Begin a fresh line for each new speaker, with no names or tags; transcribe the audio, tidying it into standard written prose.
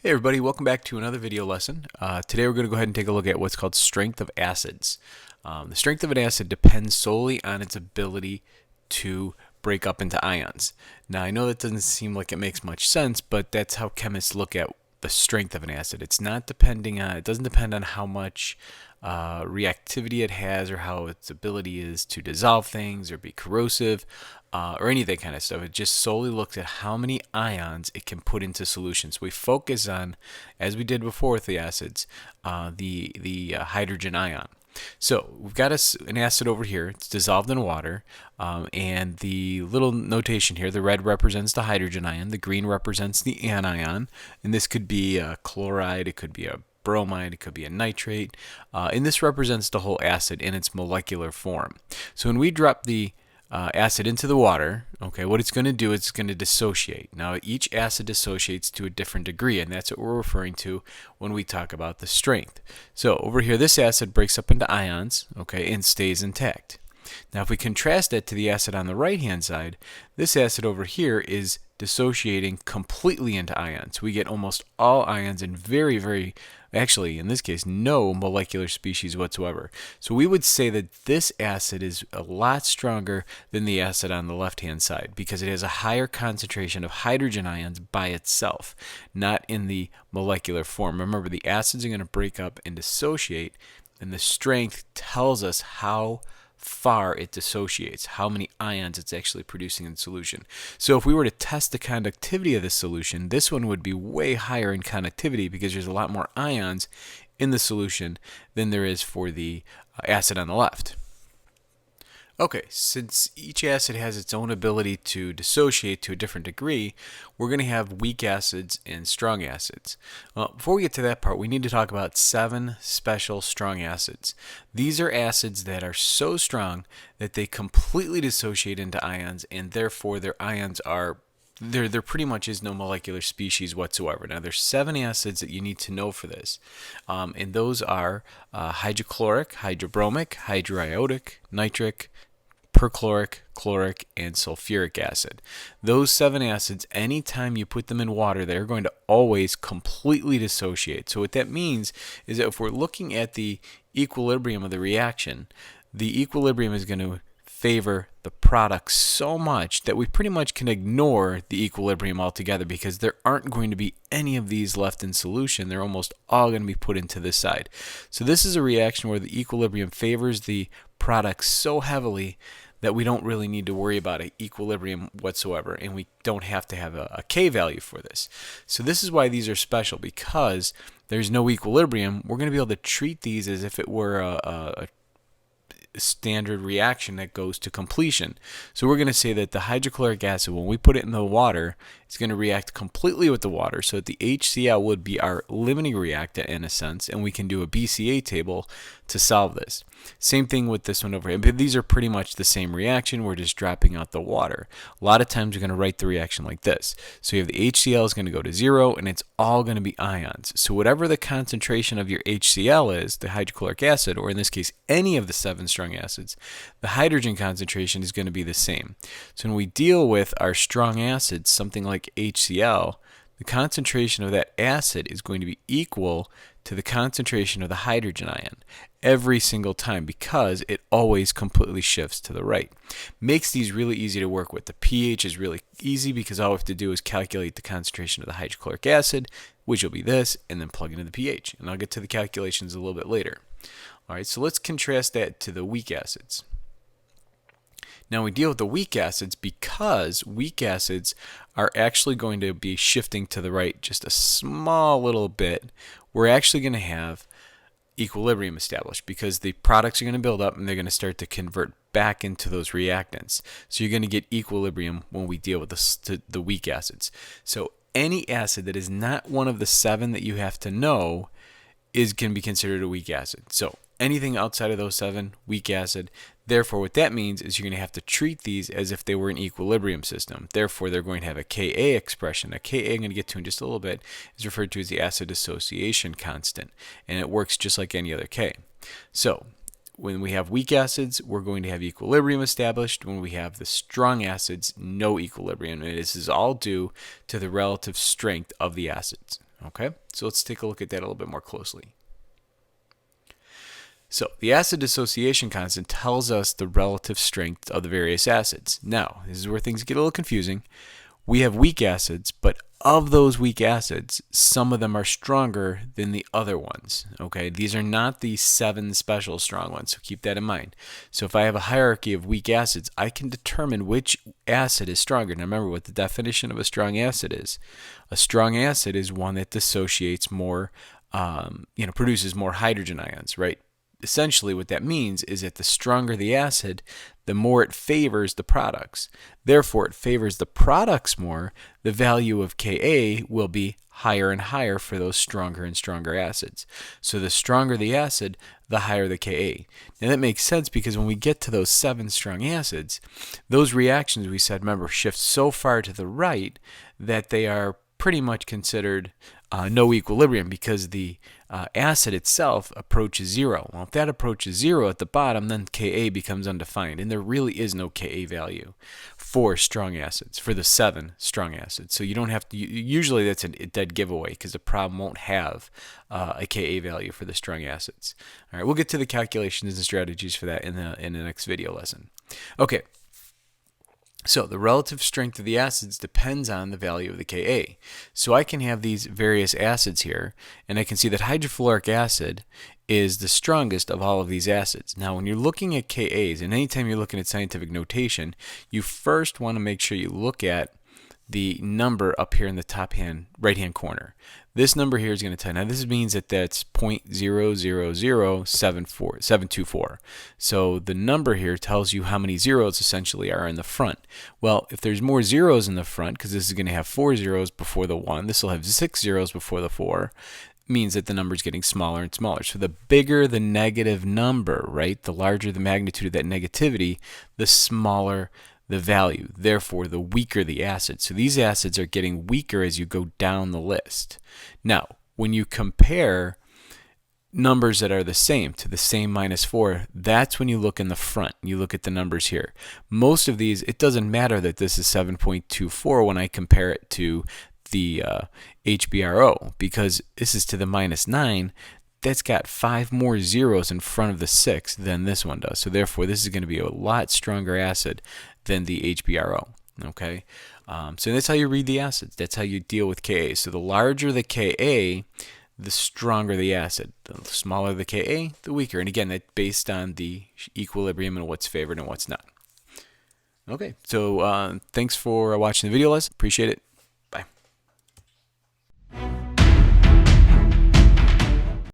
Hey everybody, welcome back to another video lesson. Today we're going to go ahead and take a look at what's called strength of acids. The strength of an acid depends solely on its ability to break up into ions. Now I know that doesn't seem like it makes much sense, but that's how chemists look at the strength of an acid. It doesn't depend on how much reactivity it has or how its ability is to dissolve things or be corrosive or any of that kind of stuff. It just solely looks at how many ions it can put into solutions. We focus on, as we did before with the acids, the hydrogen ion. So we've got an acid over here. It's dissolved in water, and the little notation here, the red represents the hydrogen ion, the green represents the anion, and this could be a chloride, it could be a bromide, it could be a nitrate, and this represents the whole acid in its molecular form. So when we drop the acid into the water, okay, what it's going to do is it's going to dissociate. Now each acid dissociates to a different degree, and that's what we're referring to when we talk about the strength. So over here, this acid breaks up into ions, okay, and stays intact. Now if we contrast that to the acid on the right hand side, this acid over here is dissociating completely into ions. We get almost all ions and actually in this case no molecular species whatsoever. So we would say that this acid is a lot stronger than the acid on the left hand side because it has a higher concentration of hydrogen ions by itself, not in the molecular form. Remember, the acids are going to break up and dissociate, and the strength tells us how far it dissociates, how many ions it's actually producing in solution. So if we were to test the conductivity of this solution, this one would be way higher in conductivity because there's a lot more ions in the solution than there is for the acid on the left. Okay, since each acid has its own ability to dissociate to a different degree, we're going to have weak acids and strong acids. Well, before we get to that part, we need to talk about 7 special strong acids. These are acids that are so strong that they completely dissociate into ions, and therefore their ions are there pretty much is no molecular species whatsoever. Now there's 7 acids that you need to know for this, and those are hydrochloric, hydrobromic, hydroiodic, nitric, perchloric, chloric, and sulfuric acid. Those 7 acids, anytime you put them in water, they're going to always completely dissociate. So what that means is that if we're looking at the equilibrium of the reaction, the equilibrium is going to favor the product so much that we pretty much can ignore the equilibrium altogether because there aren't going to be any of these left in solution. They're almost all going to be put into this side. So this is a reaction where the equilibrium favors the product so heavily that we don't really need to worry about an equilibrium whatsoever, and we don't have to have a K value for this. So this is why these are special, because there's no equilibrium. We're going to be able to treat these as if it were a standard reaction that goes to completion. So we're going to say that the hydrochloric acid, when we put it in the water, it's going to react completely with the water, so that the HCl would be our limiting reactant in a sense, and we can do a BCA table to solve this. Same thing with this one over here, but these are pretty much the same reaction. We're just dropping out the water. A lot of times you're going to write the reaction like this. So you have the HCl is going to go to 0, and it's all going to be ions. So whatever the concentration of your HCl is, the hydrochloric acid, or in this case any of the 7 strong acids, the hydrogen concentration is going to be the same. So when we deal with our strong acids, something like HCl, the concentration of that acid is going to be equal to the concentration of the hydrogen ion every single time because it always completely shifts to the right. Makes these really easy to work with. The pH is really easy because all we have to do is calculate the concentration of the hydrochloric acid, which will be this, and then plug into the pH. And I'll get to the calculations a little bit later. All right, so let's contrast that to the weak acids. Now we deal with the weak acids because weak acids are actually going to be shifting to the right just a small little bit. We're actually going to have equilibrium established because the products are going to build up and they're going to start to convert back into those reactants. So you're going to get equilibrium when we deal with the weak acids. So any acid that is not one of the 7 that you have to know can be considered a weak acid. So anything outside of those 7, weak acid. Therefore, what that means is you're going to have to treat these as if they were an equilibrium system. Therefore, they're going to have a Ka expression. A Ka I'm going to get to in just a little bit is referred to as the acid dissociation constant, and it works just like any other K. So when we have weak acids, we're going to have equilibrium established. When we have the strong acids, no equilibrium. And this is all due to the relative strength of the acids. Okay, so let's take a look at that a little bit more closely. So the acid dissociation constant tells us the relative strength of the various acids. Now, this is where things get a little confusing. We have weak acids, but of those weak acids, some of them are stronger than the other ones. Okay, these are not the 7 special strong ones, so keep that in mind. So if I have a hierarchy of weak acids, I can determine which acid is stronger. Now remember what the definition of a strong acid is. A strong acid is one that dissociates more, produces more hydrogen ions, right? Essentially what that means is that the stronger the acid, the more it favors the products. Therefore, it favors the products more. The value of Ka will be higher and higher for those stronger and stronger acids. So the stronger the acid, the higher the Ka. Now that makes sense because when we get to those 7 strong acids, those reactions we said, remember, shift so far to the right that they are pretty much considered no equilibrium because the acid itself approaches 0. Well, if that approaches 0 at the bottom, then Ka becomes undefined, and there really is no Ka value for strong acids, for the 7 strong acids. So you don't have to, usually that's a dead giveaway because the problem won't have a Ka value for the strong acids. All right, we'll get to the calculations and strategies for that in the next video lesson. Okay. So the relative strength of the acids depends on the value of the Ka. So I can have these various acids here, and I can see that hydrofluoric acid is the strongest of all of these acids. Now, when you're looking at Kas, and anytime you're looking at scientific notation, you first want to make sure you look at the number up here in the top right hand corner. This number here is going to tell you. Now this means that that's 0.000724. So the number here tells you how many zeros essentially are in the front. Well, if there's more zeros in the front, because this is going to have 4 zeros before the 1, this will have 6 zeros before the 4, means that the number is getting smaller and smaller. So the bigger the negative number, right, the larger the magnitude of that negativity, the smaller the value. Therefore, the weaker the acid. So these acids are getting weaker as you go down the list. Now, when you compare numbers that are the same to the same -4, that's when you look in the front. You look at the numbers here. Most of these, it doesn't matter that this is 7.24 when I compare it to the HBRO, because this is to the -9. That's got 5 more zeros in front of the 6 than this one does. So therefore, this is going to be a lot stronger acid than the HBRO. Okay, so that's how you read the acids. That's how you deal with Ka. So the larger the Ka, the stronger the acid. The smaller the Ka, the weaker. And again, that's based on the equilibrium and what's favored and what's not. Okay, so thanks for watching the video, Les. Appreciate it.